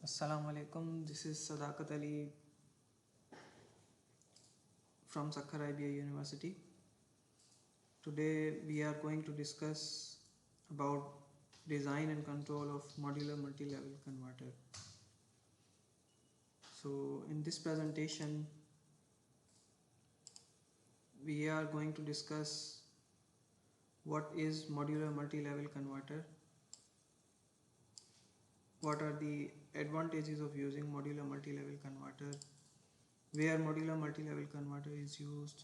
Assalamu alaikum. This is engrsaddaqatali from Sakkar IBA University. Today we are going to discuss about design and control of modular multi-level converter. So in this presentation we are going to discuss what is modular multi-level converter, what are the advantages of using modular multi-level converter, where modular multi-level converter is used,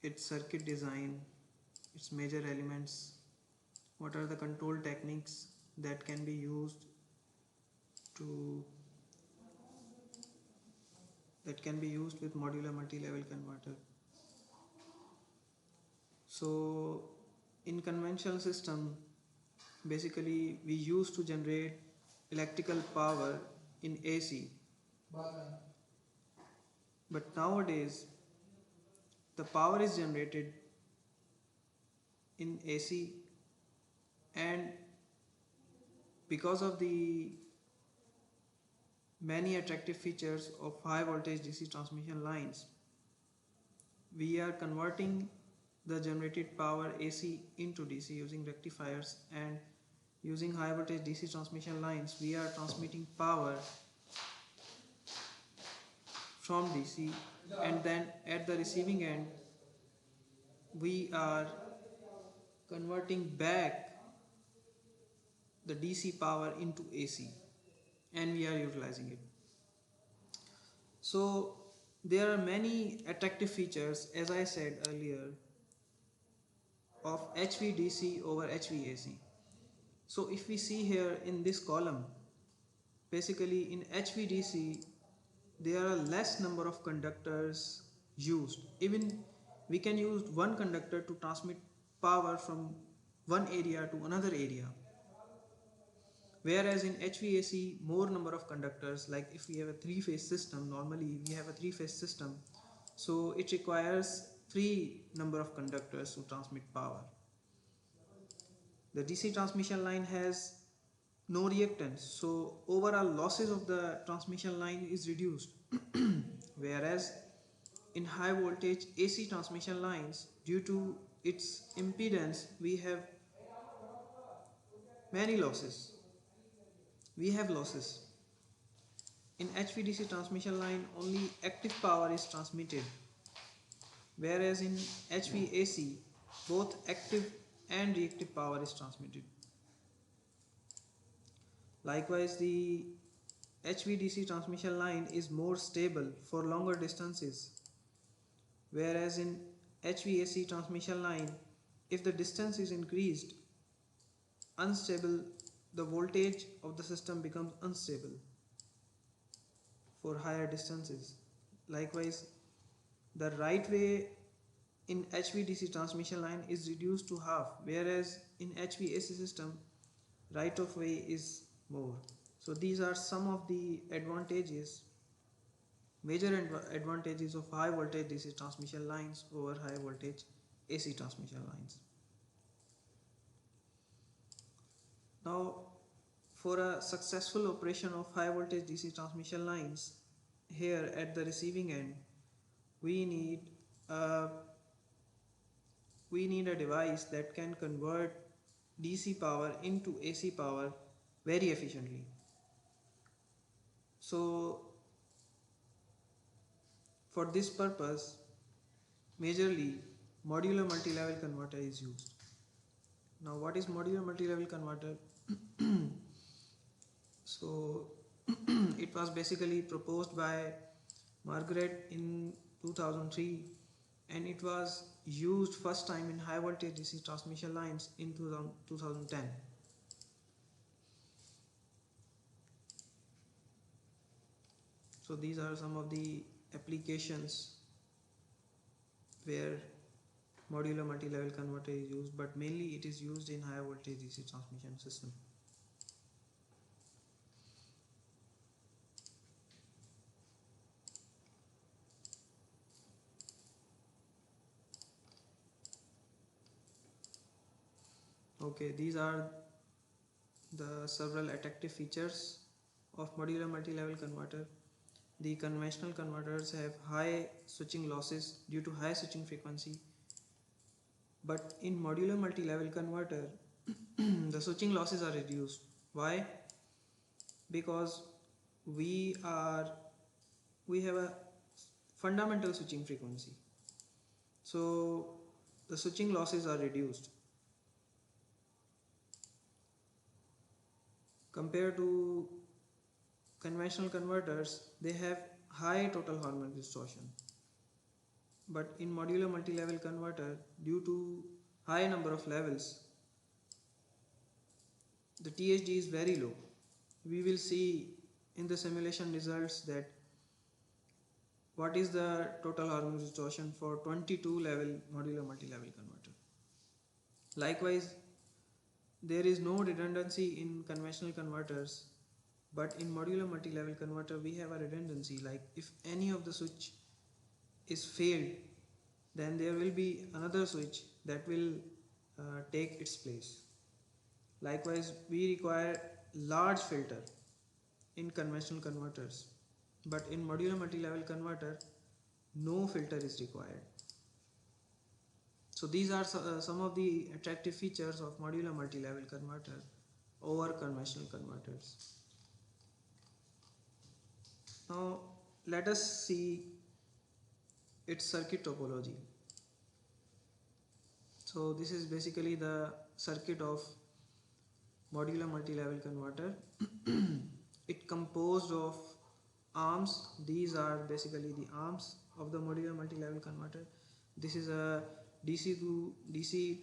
its circuit design, its major elements, what are the control techniques that can be used with modular multi-level converter. So in conventional system, basically we used to generate electrical power in AC, but nowadays the power is generated in AC, and because of the many attractive features of high voltage DC transmission lines, we are converting the generated power AC into DC using rectifiers, and using high voltage DC transmission lines we are transmitting power from DC, and then at the receiving end we are converting back the DC power into AC, and we are utilizing it. So there are many attractive features, as I said earlier, of HVDC over HVAC. So if we see here in this column, basically in HVDC there are less number of conductors used. Even we can use one conductor to transmit power from one area to another area, whereas in HVAC more number of conductors, like if we have a three-phase system, normally we have a three-phase system, so it requires three number of conductors to transmit power. The DC transmission line has no reactance, so overall losses of the transmission line is reduced. Whereas in high voltage AC transmission lines, due to its impedance, we have many losses. We have losses. In HVDC transmission line, only active power is transmitted, whereas in HVAC, both active and reactive power is transmitted. Likewise, the HVDC transmission line is more stable for longer distances, whereas in HVAC transmission line, if the distance is increased, the voltage of the system becomes unstable for higher distances. Likewise, the right way in HVDC transmission line is reduced to half, whereas in HVAC system right of way is more. So these are some of the major advantages of high voltage DC transmission lines over high voltage AC transmission lines. Now, for a successful operation of high voltage DC transmission lines, here at the receiving end we need a device that can convert DC power into AC power very efficiently. So for this purpose, majorly modular multi-level converter is used. Now what is modular multi-level converter? So it was basically proposed by Margaret in 2003, and it was used first time in high voltage DC transmission lines in 2010. So these are some of the applications where modular multi-level converter is used, but mainly it is used in high voltage DC transmission system. Okay, these are the several attractive features of modular multi-level converter. The conventional converters have high switching losses due to high switching frequency, but in modular multi-level converter the switching losses are reduced. Why? Because we have a fundamental switching frequency, so the switching losses are reduced compared to conventional converters. They have high total harmonic distortion, but in modular multi-level converter, due to high number of levels, the THD is very low. We will see in the simulation results that what is the total harmonic distortion for 22 level modular multi-level converter. Likewise, there is no redundancy in conventional converters, but in modular multi-level converter we have a redundancy. Like if any of the switch is failed, then there will be another switch that will take its place. Likewise, we require large filter in conventional converters, but in modular multi-level converter no filter is required. So these are some of the attractive features of modular multi-level converter over conventional converters. Now let us see its circuit topology. So this is basically the circuit of modular multi-level converter. It composed of arms. These are basically the arms of the modular multi-level converter. This is a DC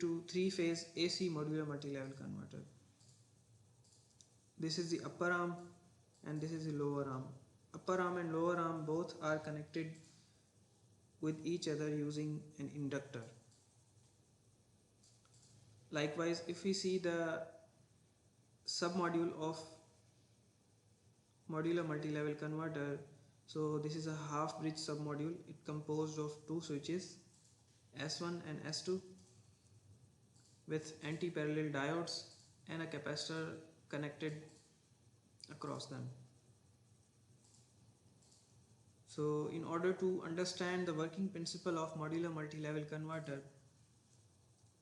to 3-phase AC modular multi-level converter. This is the upper arm and this is the lower arm. Upper arm and lower arm both are connected with each other using an inductor. Likewise, if we see the submodule of modular multi-level converter, so this is a half bridge submodule. It composed of two switches, S1 and S2, with anti-parallel diodes and a capacitor connected across them. So in order to understand the working principle of modular multi-level converter,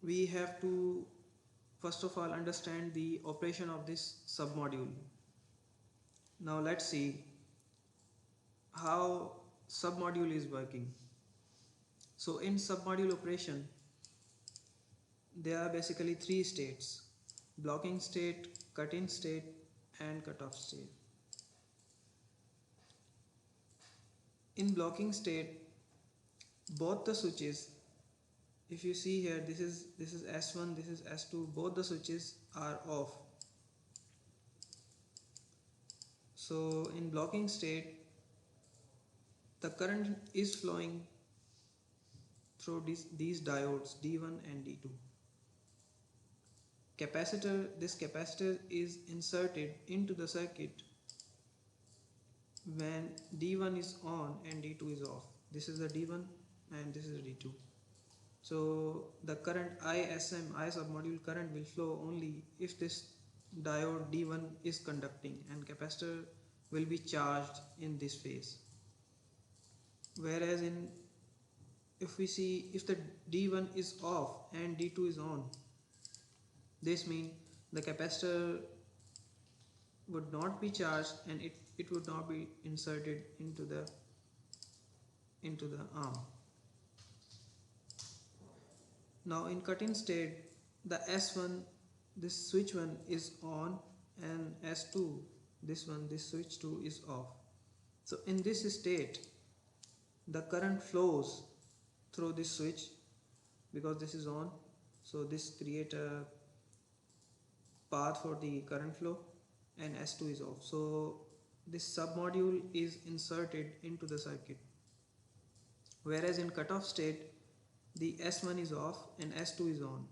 we have to first of all understand the operation of this submodule. Now let's see how submodule is working. So in submodule operation, there are basically three states: blocking state, cut-in state and cutoff state. In blocking state, both the switches, if you see here, this is S1, this is S2, both the switches are off. So in blocking state, the current is flowing through these diodes D1 and D2. This capacitor is inserted into the circuit when D1 is on and D2 is off. This is the D1 and this is the D2. So the current I submodule current will flow only if this diode D1 is conducting and capacitor will be charged in this phase. Whereas if we see, if the D1 is off and D2 is on, this means the capacitor would not be charged and it would not be inserted into the arm. Now in cut-in state, the S1, this switch 1 is on, and S2, this switch 2 is off. So in this state, the current flows through this switch because this is on, so this creates a path for the current flow, and S2 is off. So this submodule is inserted into the circuit. Whereas in cutoff state, the S1 is off and S2 is on.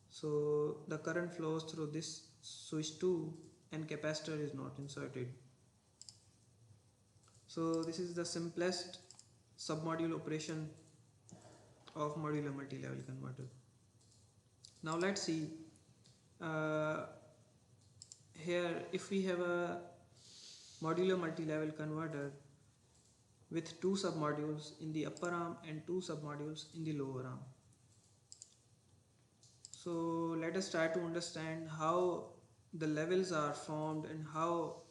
So the current flows through this switch 2 and capacitor is not inserted. So this is the simplest submodule operation of modular multi-level converter. Now let's see here if we have a modular multi-level converter with two submodules in the upper arm and two submodules in the lower arm. So let us try to understand how the levels are formed and how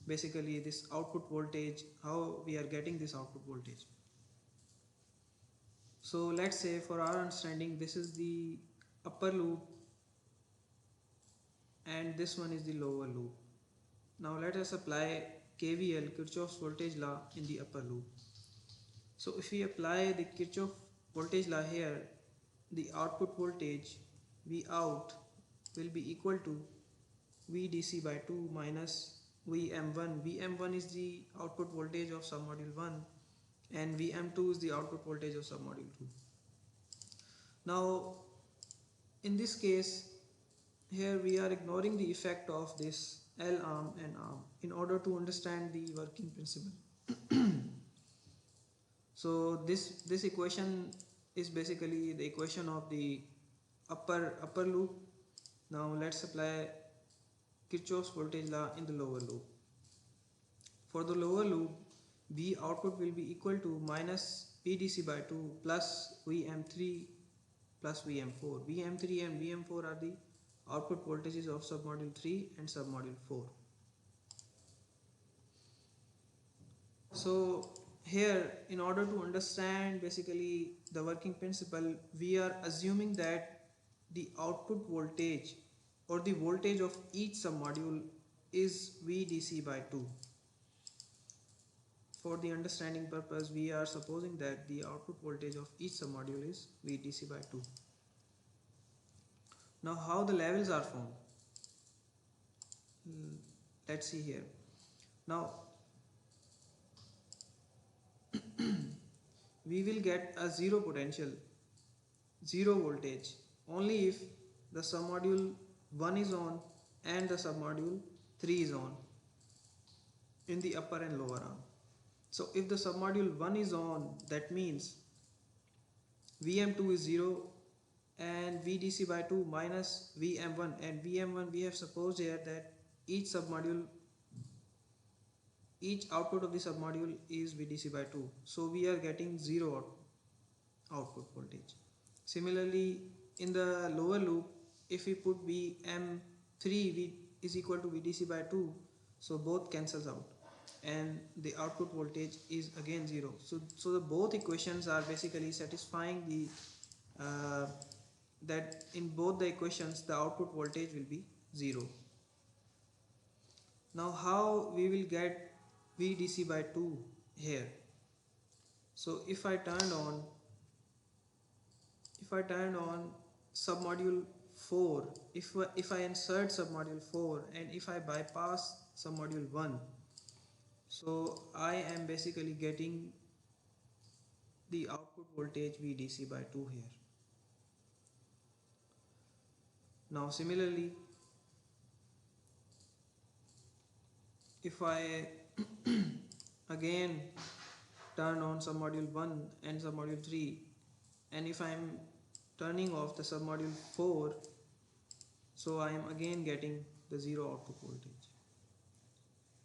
basically this output voltage, how we are getting this output voltage. So let's say for our understanding this is the upper loop and this one is the lower loop. Now let us apply KVL, Kirchhoff's voltage law, in the upper loop. So if we apply the Kirchhoff voltage law here, the output voltage V out will be equal to VDC by 2 minus VM1. VM1 is the output voltage of submodule 1 and VM2 is the output voltage of submodule 2. Now in this case, here we are ignoring the effect of this L arm and arm in order to understand the working principle. So this equation is basically the equation of the upper loop. Now let's apply Kirchhoff's voltage law in the lower loop. For the lower loop, V output will be equal to minus VDC by 2 plus VM3 plus VM4. VM3 and VM4 are the output voltages of submodule 3 and submodule 4. So here, in order to understand basically the working principle, we are assuming that the output voltage or the voltage of each submodule is VDC by 2. For the understanding purpose, we are supposing that the output voltage of each submodule is VDC by 2. Now how the levels are formed? Let's see here. Now we will get a zero potential, zero voltage only if the submodule 1 is on and the submodule 3 is on in the upper and lower arm. So if the submodule 1 is on, that means VM2 is 0 and VDC by 2 minus VM1, and VM1 we have supposed here that each output of the submodule is VDC by 2, so we are getting 0 output voltage. Similarly, in the lower loop, if we put VM3 is equal to VDC by 2, so both cancels out and the output voltage is again 0. So the both equations are basically satisfying the that in both the equations the output voltage will be 0. Now how we will get VDC by 2 here? So if I turned on submodule 4, if I insert submodule 4 and if I bypass submodule 1, so I am basically getting the output voltage VDC by 2 here. Now similarly, if I again turn on submodule 1 and submodule 3, and if I am turning off the submodule 4, so I am again getting the 0 output voltage.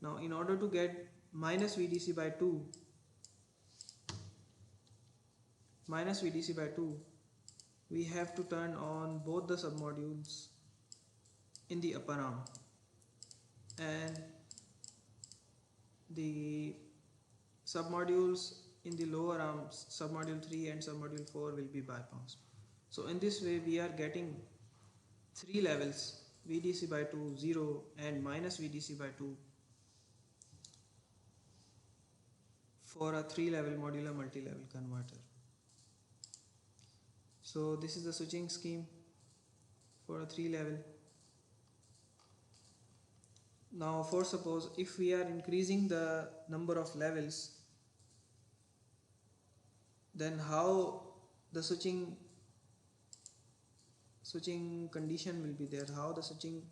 Now in order to get minus VDC by 2, we have to turn on both the submodules in the upper arm and the submodules in the lower arms, submodule 3 and submodule 4, will be bypassed. So in this way we are getting three levels, VDC by 2, 0 and minus VDC by 2 for a 3-level modular multi-level converter. So this is the switching scheme for a 3-level. Now for suppose if we are increasing the number of levels, then how the switching condition will be there, how the switching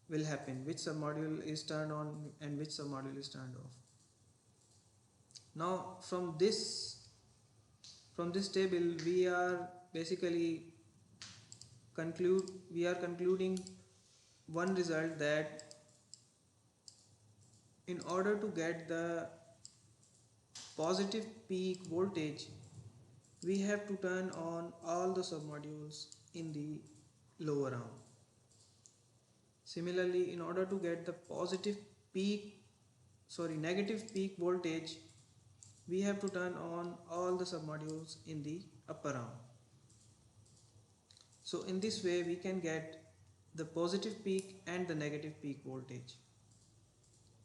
will happen, which submodule is turned on and which submodule is turned off. Now from this table we are basically concluding one result, that in order to get the positive peak voltage, we have to turn on all the submodules in the lower arm. Similarly, in order to get the negative peak voltage, we have to turn on all the submodules in the upper arm. So in this way we can get the positive peak and the negative peak voltage.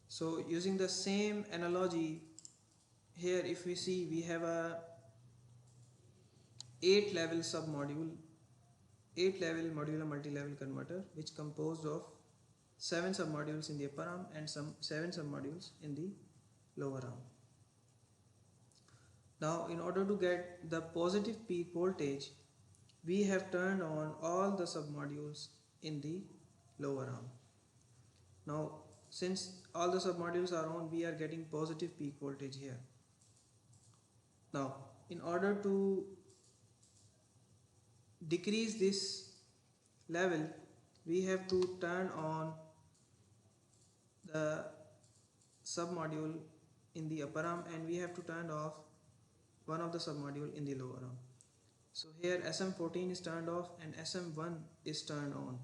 So using the same analogy, here if we see, we have a 8 level modular multi-level converter, which composed of 7 submodules in the upper arm and some 7 submodules in the lower arm. Now in order to get the positive peak voltage, we have turned on all the submodules in the lower arm. Now since all the submodules are on, we are getting positive peak voltage here. Now in order to decrease this level, we have to turn on the submodule in the upper arm and we have to turn off one of the submodule in the lower arm. So here SM14 is turned off and SM1 is turned on.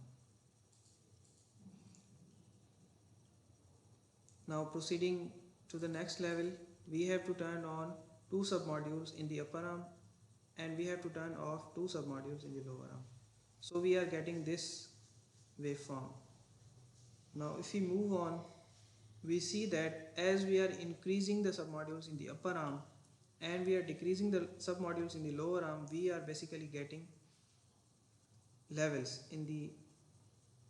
Now proceeding to the next level, we have to turn on 2 submodules in the upper arm and we have to turn off 2 submodules in the lower arm. So we are getting this waveform. Now if we move on, we see that as we are increasing the submodules in the upper arm and we are decreasing the submodules in the lower arm, we are basically getting levels in the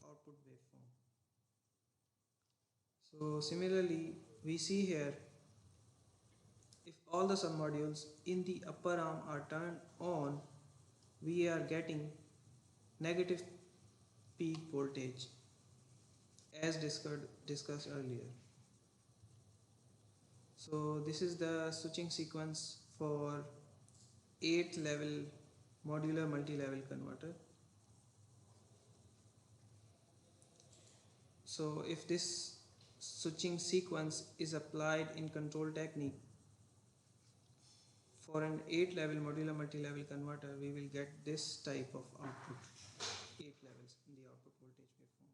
output waveform. So similarly, we see here, if all the submodules in the upper arm are turned on, we are getting negative peak voltage as discussed earlier. So this is the switching sequence for 8th level modular multi-level converter. So if this switching sequence is applied in control technique for an 8 level modular multi-level converter, we will get this type of output, 8 levels in the output voltage waveform.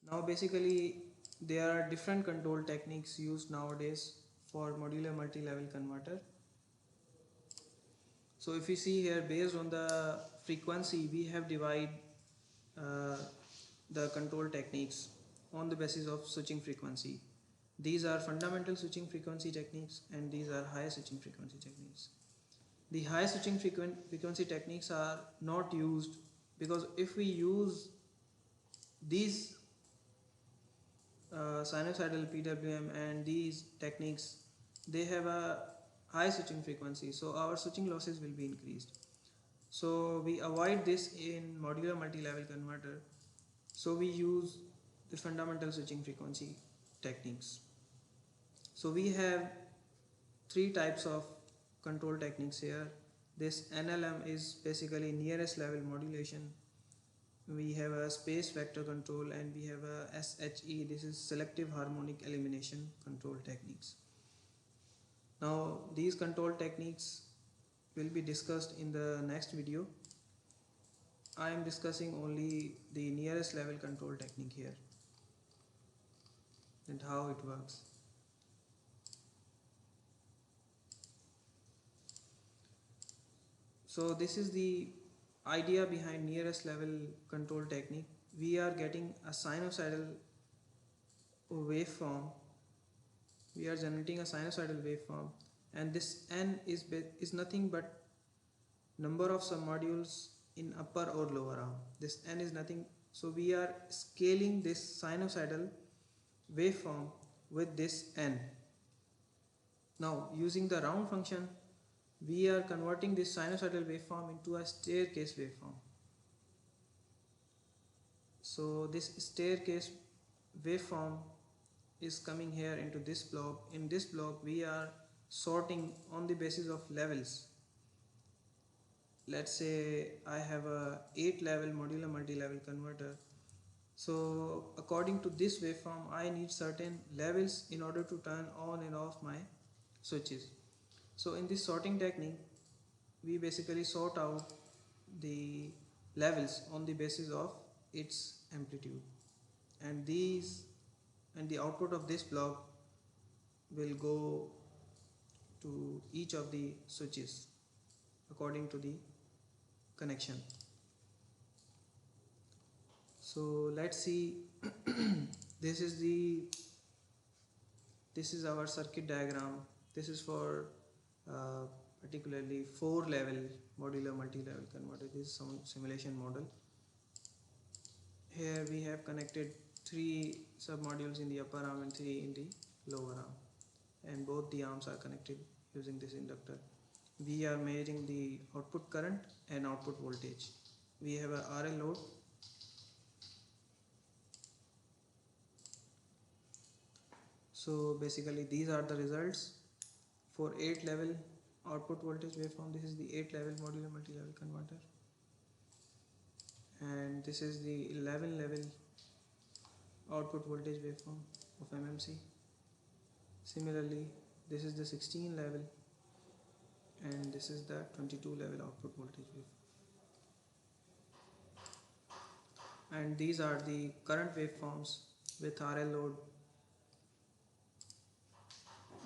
Now basically there are different control techniques used nowadays for modular multi-level converter. So if you see here, based on the frequency, we have divided the control techniques on the basis of switching frequency. These are fundamental switching frequency techniques and these are high switching frequency techniques. The high switching frequency techniques are not used because if we use these sinusoidal PWM and these techniques, they have a high switching frequency, so our switching losses will be increased. So we avoid this in modular multi-level converter, so we use the fundamental switching frequency techniques. So we have 3 types of control techniques here. This NLM is basically nearest level modulation. We have a space vector control and we have a SHE, this is selective harmonic elimination control techniques. Now these control techniques will be discussed in the next video. I am discussing only the nearest level control technique here and how it works. So this is the idea behind nearest level control technique. We are getting a sinusoidal waveform. We are generating a sinusoidal waveform and this N is nothing but number of submodules in upper or lower arm. This N is nothing, so we are scaling this sinusoidal waveform with this N. Now using the round function, we are converting this sinusoidal waveform into a staircase waveform. So this staircase waveform is coming here into this block. In this block we are sorting on the basis of levels. Let's say I have a 8 level modular multi-level converter So according to this waveform, I need certain levels in order to turn on and off my switches. So in this sorting technique, we basically sort out the levels on the basis of its amplitude, and the output of this block will go to each of the switches according to the connection. So let's see. this is our circuit diagram. This is for particularly 4-level modular multi-level converter. This is some simulation model. Here we have connected 3 sub-modules in the upper arm and 3 in the lower arm, and both the arms are connected using this inductor. We are measuring the output current and output voltage. We have a RL load. So basically these are the results for 8-level output voltage waveform. This is the 8-level modular multi-level converter, and this is the 11-level output voltage waveform of MMC. Similarly, this is the 16-level, and this is the 22-level output voltage waveform. And these are the current waveforms with RL load,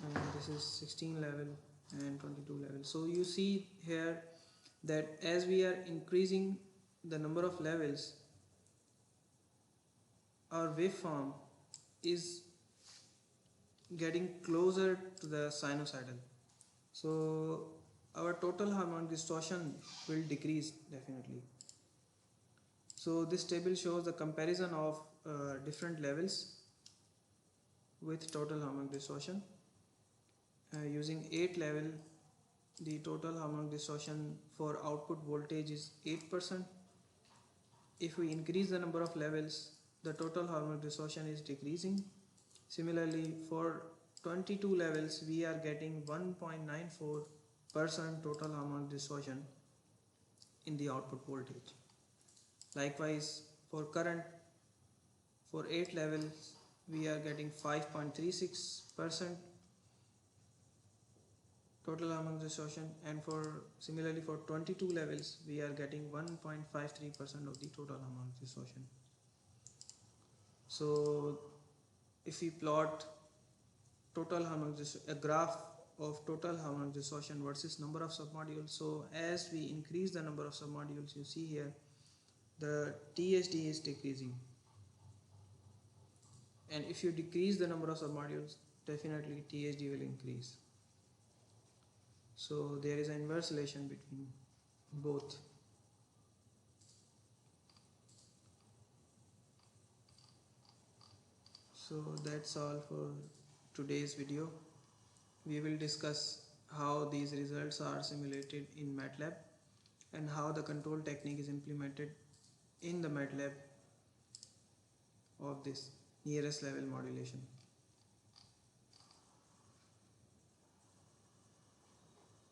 and this is 16 level and 22 level. So you see here that as we are increasing the number of levels, our waveform is getting closer to the sinusoidal. So our total harmonic distortion will decrease definitely. So this table shows the comparison of different levels with total harmonic distortion. Using 8 level, the total harmonic distortion for output voltage is 8%. If we increase the number of levels, the total harmonic distortion is decreasing. Similarly, for 22 levels, we are getting 1.94% total harmonic distortion in the output voltage. Likewise, for current, for 8 levels, we are getting 5.36% total harmonic distortion, and similarly for 22 levels, we are getting 1.53% of the total harmonic distortion. So if we plot total harmonic a graph of total harmonic distortion versus number of submodules, so as we increase the number of submodules, you see here the THD is decreasing, and if you decrease the number of submodules, definitely THD will increase. So there is an inverse relation between both. So that's all for today's video. We will discuss how these results are simulated in MATLAB and how the control technique is implemented in the MATLAB of this nearest level modulation.